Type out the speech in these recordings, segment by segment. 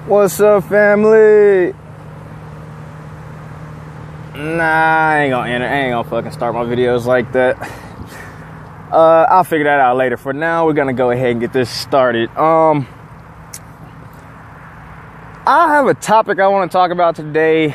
What's up, family? Nah, I ain't gonna fucking start my videos like that. I'll figure that out later. For now, we're gonna go ahead and get this started. I have a topic I want to talk about today.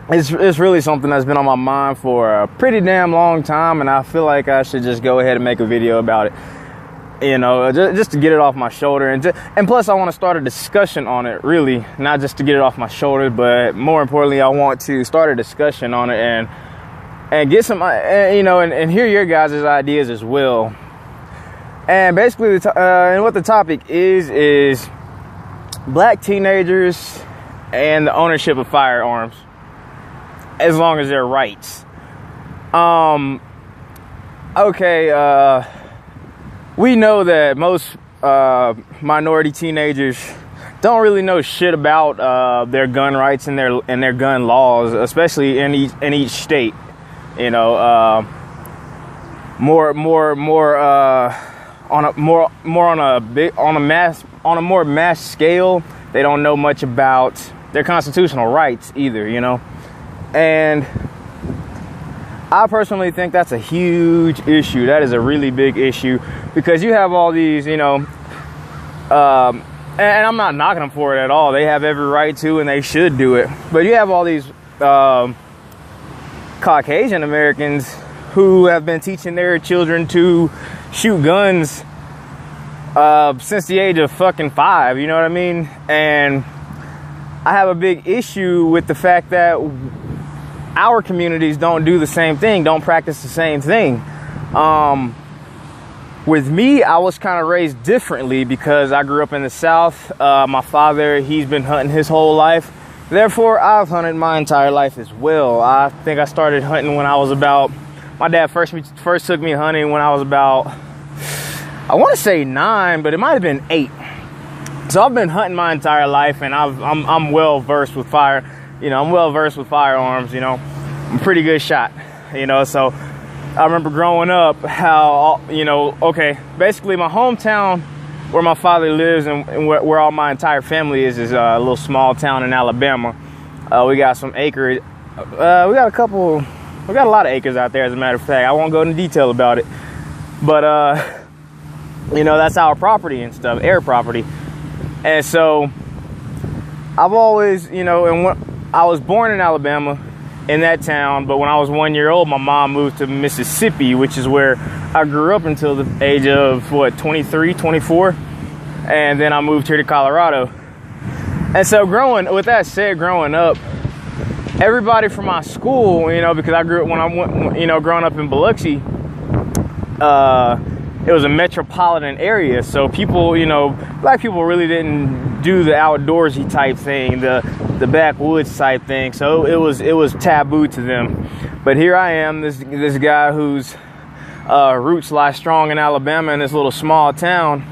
It's really something that's been on my mind for a pretty damn long time, and I feel like I should just go ahead and make a video about it. You know, just to get it off my shoulder, and plus I want to start a discussion on it. Really, not just to get it off my shoulder, but more importantly, I want to start a discussion on it and get some, and hear your guys' ideas as well. And basically, and what the topic is black teenagers and the ownership of firearms, as long as they're rights. We know that most minority teenagers don't really know shit about their gun rights and their gun laws, especially in each state. You know, on a more mass scale. They don't know much about their constitutional rights either. You know, and I personally think that's a huge issue. That is a really big issue, because you have all these, and I'm not knocking them for it at all. They have every right to, and they should do it. But you have all these Caucasian Americans who have been teaching their children to shoot guns since the age of fucking 5. You know what I mean? And I have a big issue with the fact that our communities don't do the same thing, don't practice the same thing. With me, I was kind of raised differently because I grew up in the South. My father, he's been hunting his whole life. Therefore, I've hunted my entire life as well. I think I started hunting when I was about, my dad first took me hunting when I was about, I want to say 9, but it might have been 8. So I've been hunting my entire life, and I'm well versed with fire. I'm well versed with firearms. I'm a pretty good shot. So I remember growing up how, basically my hometown where my father lives and where all my entire family is a little small town in Alabama. We got some acreage. We got a lot of acres out there, as a matter of fact. I won't go into detail about it. But, that's our property and stuff, air property. And so I've always, I was born in Alabama, in that town, but when I was 1 year old, my mom moved to Mississippi, which is where I grew up until the age of 23, 24, and then I moved here to Colorado. And so growing up, everybody from my school, because I grew up growing up in Biloxi, it was a metropolitan area, so people, black people really didn't do the outdoorsy type thing, the backwoods type thing. So it was taboo to them. But here I am, this guy whose roots lie strong in Alabama, in this little small town,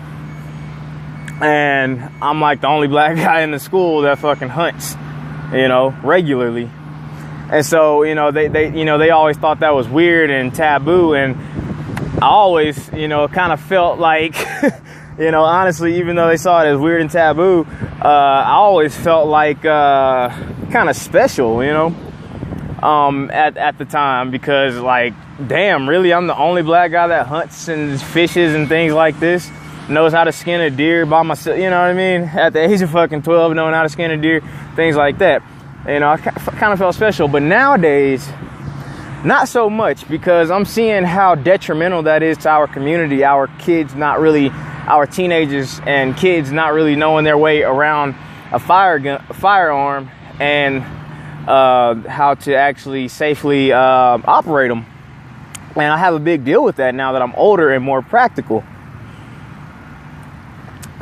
and I'm like the only black guy in the school that fucking hunts, regularly. And so they always thought that was weird and taboo, and I always, kind of felt like, honestly, even though they saw it as weird and taboo, I always felt like kind of special, at the time, because, like, damn, really, I'm the only black guy that hunts and fishes and things like this, knows how to skin a deer by myself, you know what I mean? At the age of fucking 12, knowing how to skin a deer, things like that. I kind of felt special, but nowadays, not so much, because I'm seeing how detrimental that is to our community, our teenagers and kids not really knowing their way around a firearm, and how to actually safely operate them. And I have a big deal with that now that I'm older and more practical.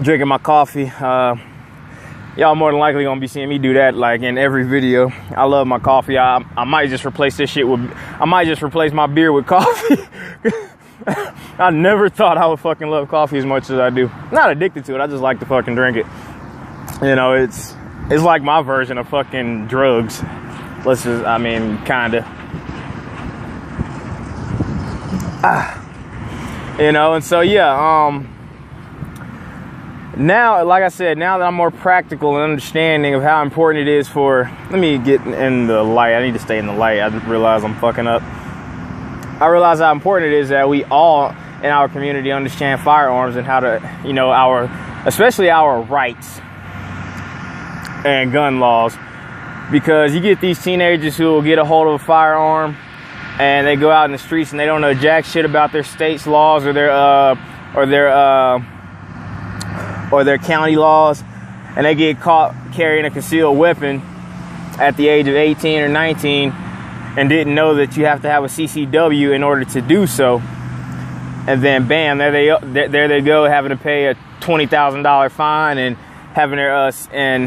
Drinking my coffee. Y'all more than likely gonna be seeing me do that like in every video. I love my coffee. I might just replace my beer with coffee. I never thought I would fucking love coffee as much as I do. Not addicted to it, I just like to fucking drink it. It's like my version of fucking drugs. Kinda. And so yeah, now, like I said, now that I'm more practical and understanding of how important it is for, let me get in the light. I need to stay in the light. I realize I'm fucking up. I realize how important it is that we all in our community understand firearms and how to, you know, especially our rights and gun laws. Because you get these teenagers who will get a hold of a firearm and they go out in the streets and they don't know jack shit about their state's laws or their county laws, and they get caught carrying a concealed weapon at the age of 18 or 19 and didn't know that you have to have a CCW in order to do so. And then bam, there they go, having to pay a $20,000 fine and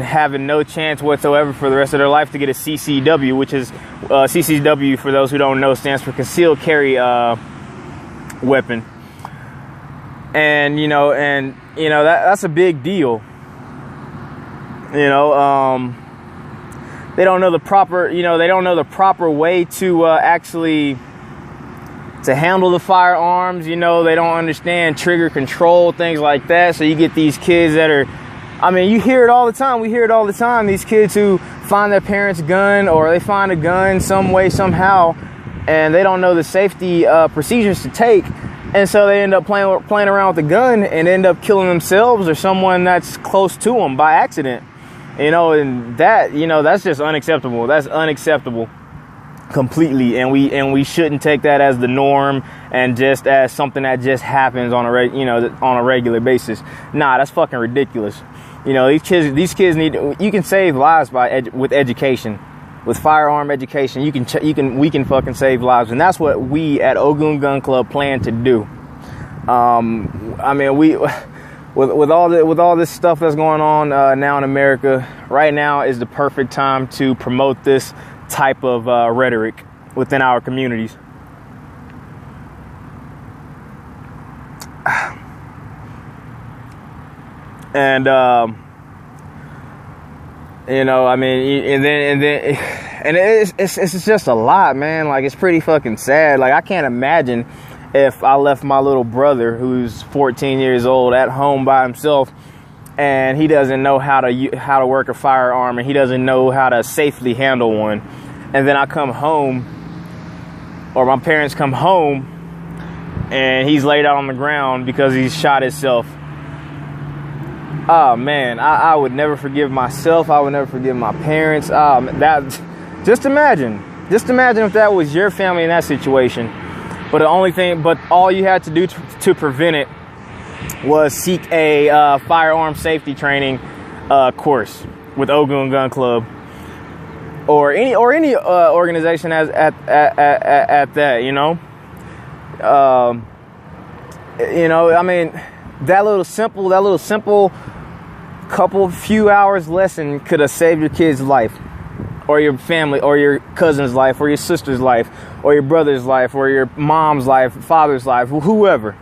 having no chance whatsoever for the rest of their life to get a CCW, which is CCW, for those who don't know, stands for concealed carry weapon. And that's a big deal. They don't know the proper way to actually to handle the firearms. They don't understand trigger control, things like that. So you get these kids that are, you hear it all the time. We hear it all the time. These kids who find their parents' gun, or they find a gun some way, somehow, and they don't know the safety procedures to take. And so they end up playing around with the gun and end up killing themselves or someone that's close to them by accident. And that's just unacceptable. That's unacceptable completely. And we shouldn't take that as the norm and just as something that just happens on a regular basis. Nah, that's fucking ridiculous. These kids you can save lives with education. With firearm education, we can fucking save lives, and that's what we at Ogun Gun Club plan to do. With all this stuff that's going on now in America, right now is the perfect time to promote this type of rhetoric within our communities. And it's just a lot, man. Like, it's pretty fucking sad. Like, I can't imagine if I left my little brother, who's 14 years old, at home by himself, and he doesn't know how to work a firearm, and he doesn't know how to safely handle one. And then I come home, or my parents come home, and he's laid out on the ground because he's shot himself. Oh man, I would never forgive myself. I would never forgive my parents. Just imagine if that was your family in that situation. But all you had to do to prevent it was seek a firearm safety training course with Ogun Gun Club, or any organization at that. That little simple few hours lesson could have saved your kid's life, or your family, or your cousin's life, or your sister's life, or your brother's life, or your mom's life, father's life, whoever.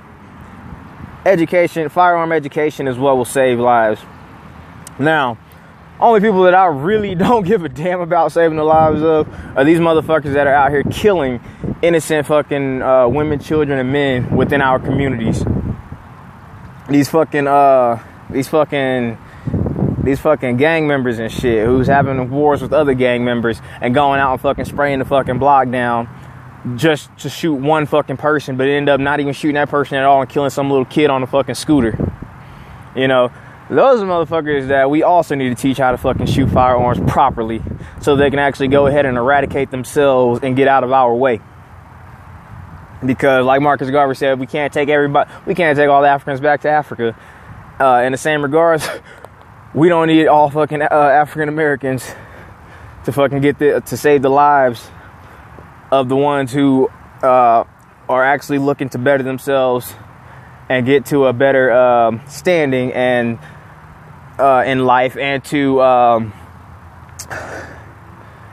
Firearm education is what will save lives. Now, only people that I really don't give a damn about saving the lives of are these motherfuckers that are out here killing innocent fucking women, children, and men within our communities. These fucking gang members and shit, who's having wars with other gang members and going out and fucking spraying the fucking block down just to shoot one fucking person, but end up not even shooting that person at all and killing some little kid on a fucking scooter. Those are motherfuckers that we also need to teach how to fucking shoot firearms properly, so they can actually go ahead and eradicate themselves and get out of our way. Because, like Marcus Garvey said, we can't take all the Africans back to Africa. In the same regards, we don't need all fucking African Americans to fucking to save the lives of the ones who are actually looking to better themselves and get to a better standing and in life, and to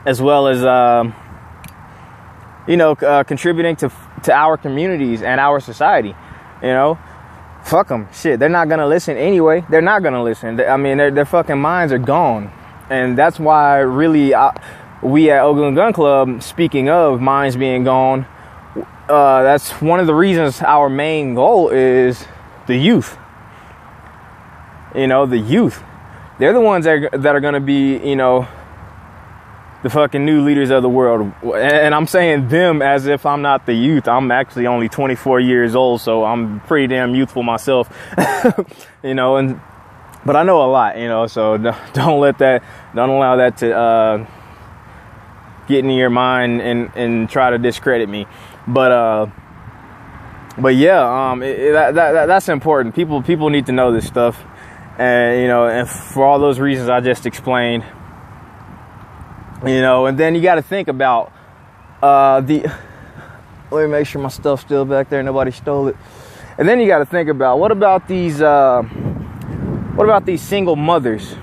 as well as contributing to our communities and our society. Fuck them. Shit, they're not gonna listen anyway. They're not gonna listen. Their fucking minds are gone. And that's why really we at Ogun Gun Club, speaking of minds being gone, that's one of the reasons our main goal is the youth. You know, the youth. They're the ones that are going to be, you know, the fucking new leaders of the world. And I'm saying them as if I'm not the youth. I'm actually only 24 years old, so I'm pretty damn youthful myself. You know, but I know a lot, you know, so don't allow that to get in your mind and try to discredit me. But yeah, that's important. People need to know this stuff. And, you know, and for all those reasons I just explained, you know, and then you got to think about let me make sure my stuff's still back there, nobody stole it. And then you got to think about what about these single mothers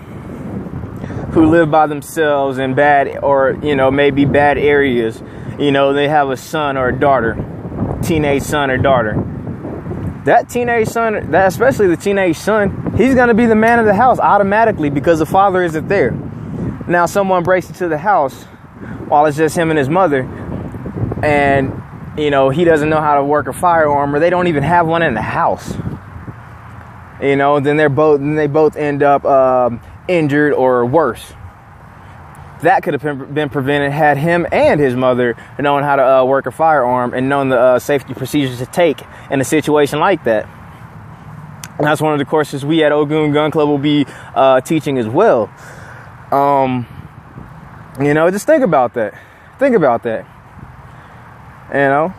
who live by themselves in bad, or, you know, maybe bad areas. You know, they have a son or a daughter, teenage son or daughter. That teenage son, especially the teenage son, he's going to be the man of the house automatically because the father isn't there. Now someone breaks into the house while it's just him and his mother, and, you know, he doesn't know how to work a firearm, or they don't even have one in the house. You know, then they both end up injured or worse. That could have been prevented had him and his mother known how to work a firearm and known the safety procedures to take in a situation like that. And that's one of the courses we at Ogun Gun Club will be teaching as well. You know, just think about that. Think about that. You know,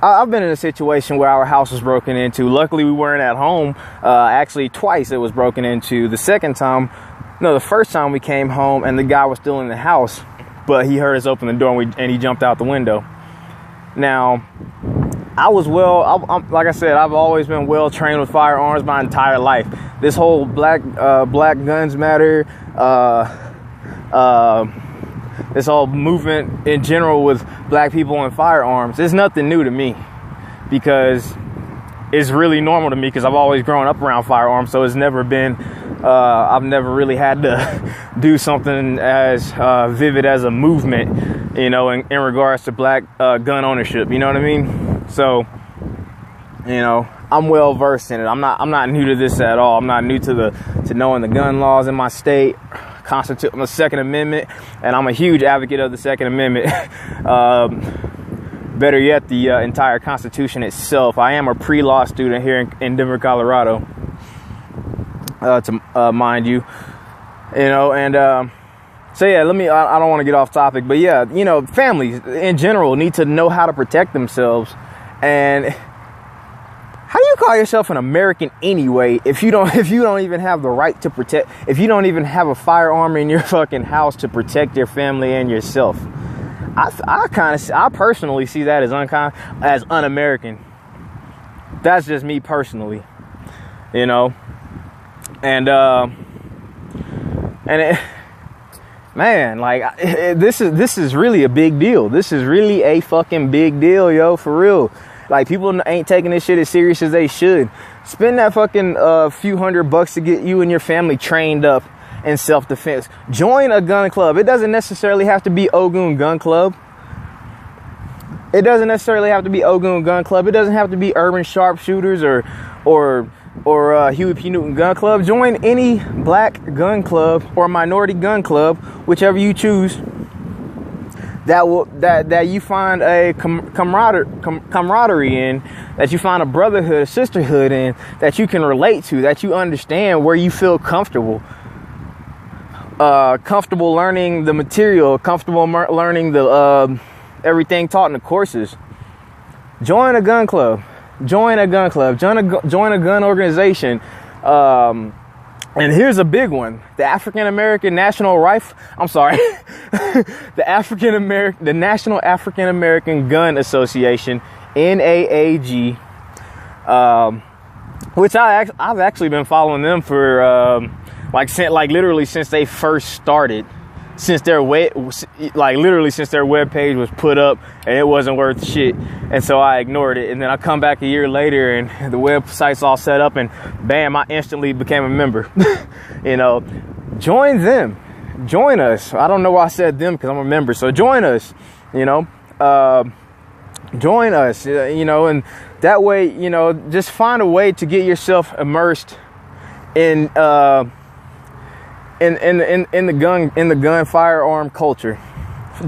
I've been in a situation where our house was broken into. Luckily, we weren't at home. Actually, twice it was broken into. The first time we came home and the guy was still in the house, but he heard us open the door and he jumped out the window. Now, like I said, I've always been well trained with firearms my entire life. This whole black guns matter, this whole movement in general with black people and firearms is nothing new to me, because it's really normal to me because I've always grown up around firearms. So it's never been, I've never really had to do something as vivid as a movement, you know, in regards to black gun ownership. You know what I mean? So, you know, I'm well versed in it. I'm not new to this at all. I'm not new to knowing the gun laws in my state, the Second Amendment, and I'm a huge advocate of the Second Amendment. Better yet, the entire Constitution itself. I am a pre-law student here in Denver, Colorado, to mind you. You know, and so yeah, I don't want to get off topic, but yeah, you know, families in general need to know how to protect themselves. And how do you call yourself an American anyway if you don't even have the right to protect, if you don't even have a firearm in your fucking house to protect your family and yourself? I personally see that as un-American. That's just me personally, you know. And man, like, this is really a big deal. This is really a fucking big deal, yo, for real. Like, people ain't taking this shit as serious as they should. Spend that fucking few $100 to get you and your family trained up in self-defense. Join a gun club. It doesn't necessarily have to be Ogun Gun Club. It doesn't necessarily have to be Ogun Gun Club. It doesn't have to be Urban Sharpshooters or Huey P. Newton Gun Club. Join any black gun club or minority gun club, whichever you choose, that you find a camaraderie in, that you find a brotherhood, a sisterhood in, that you can relate to, that you understand, where you feel comfortable. Comfortable learning the material, comfortable learning the everything taught in the courses. Join a gun club. Join a gun club. Join a gun organization. And here's a big one: the African American National Rifle. I'm sorry, the National African American Gun Association, NAAG, which I've actually been following them for literally since they first started. Since their since their web page was put up and it wasn't worth shit, and so I ignored it. And then I come back a year later and the website's all set up, and bam, I instantly became a member. You know, join them, join us. I don't know why I said them, because I'm a member. So join us. You know, join us. You know, and that way, you know, just find a way to get yourself immersed in the gun firearm culture.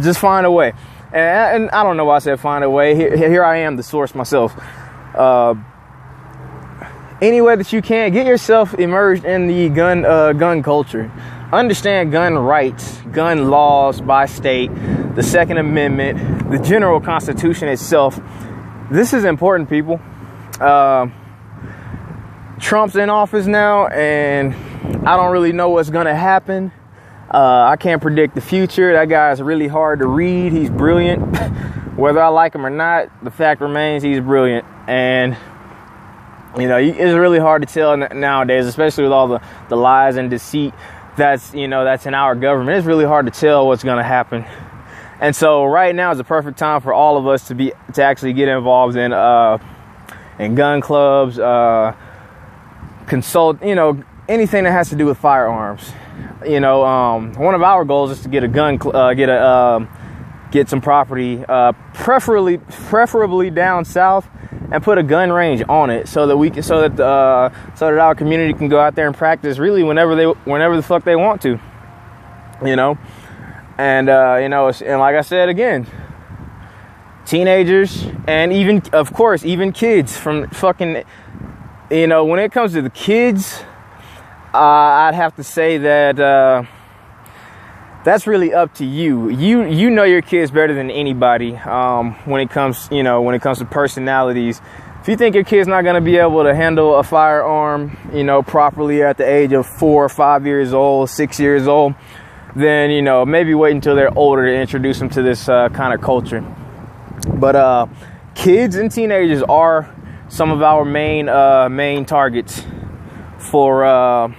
Just find a way. And I don't know why I said find a way. Here I am, the source myself. Any way that you can, get yourself immersed in the gun culture. Understand gun rights, gun laws by state, the Second Amendment, the general Constitution itself. This is important, people. Trump's in office now, and I don't really know what's gonna happen. I can't predict the future. That guy's really hard to read. He's brilliant. Whether I like him or not, the fact remains he's brilliant. And you know, it's really hard to tell nowadays, especially with all the lies and deceit that's in our government. It's really hard to tell what's going to happen. And so right now is the perfect time for all of us to actually get involved in gun clubs, consult, anything that has to do with firearms. One of our goals is to get a get some property, preferably down south, and put a gun range on it, so that our community can go out there and practice really whenever the fuck they want to, and like I said again, teenagers and even kids from fucking, when it comes to the kids, I'd have to say that that's really up to you. You know your kids better than anybody. When it comes to personalities. If you think your kid's not going to be able to handle a firearm, properly at the age of 4 or 5 years old, 6 years old, then maybe wait until they're older to introduce them to this kind of culture. But kids and teenagers are some of our main targets for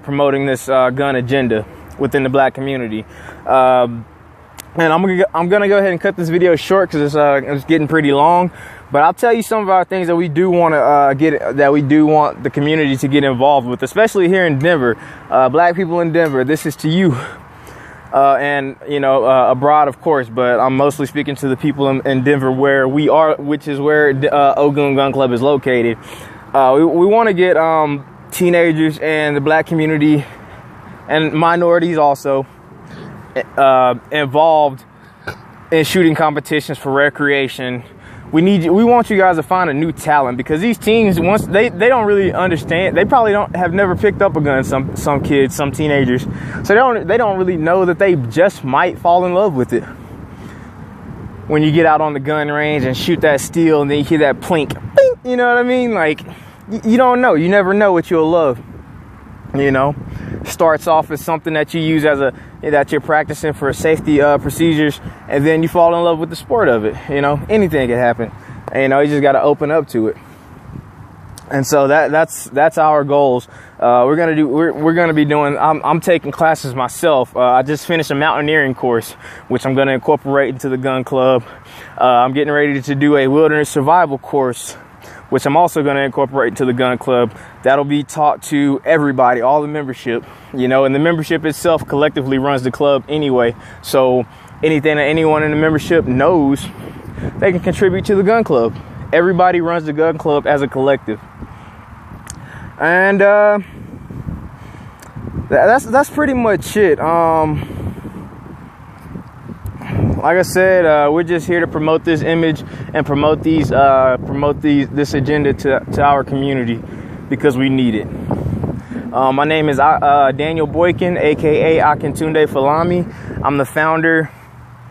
promoting this gun agenda within the black community. And I'm gonna go ahead and cut this video short because it's getting pretty long. But I'll tell you some of our things that we do want the community to get involved with, especially here in Denver. Black people in Denver, this is to you. And abroad, of course, but I'm mostly speaking to the people in Denver where we are, which is where Ogun Gun Club is located. We want to get teenagers and the black community and minorities also involved in shooting competitions for recreation. We want you guys to find a new talent, because these teens, once they don't really understand, they probably have never picked up a gun. Some kids, some teenagers, so they don't really know that they just might fall in love with it. When you get out on the gun range and shoot that steel, and then you hear that plink, plink, you know what I mean? Like, you don't know. You never know what you'll love. Starts off as something that you use that you're practicing for safety procedures, and then you fall in love with the sport of it. Anything can happen. And, you just got to open up to it. And so that's our goals. We're gonna be doing. I'm taking classes myself. I just finished a mountaineering course, which I'm gonna incorporate into the gun club. I'm getting ready to do a wilderness survival course, which I'm also going to incorporate into the gun club. That'll be taught to everybody, all the membership, and the membership itself collectively runs the club anyway. So anything that anyone in the membership knows, they can contribute to the gun club. Everybody runs the gun club as a collective. And that's pretty much it. Like I said, we're just here to promote this image and promote this agenda to our community, because we need it. My name is Daniel Boykin, aka Akintunde Falami. I'm the founder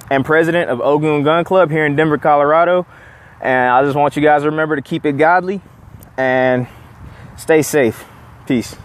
and president of Ogun Gun Club here in Denver, Colorado. And I just want you guys to remember to keep it godly and stay safe. Peace.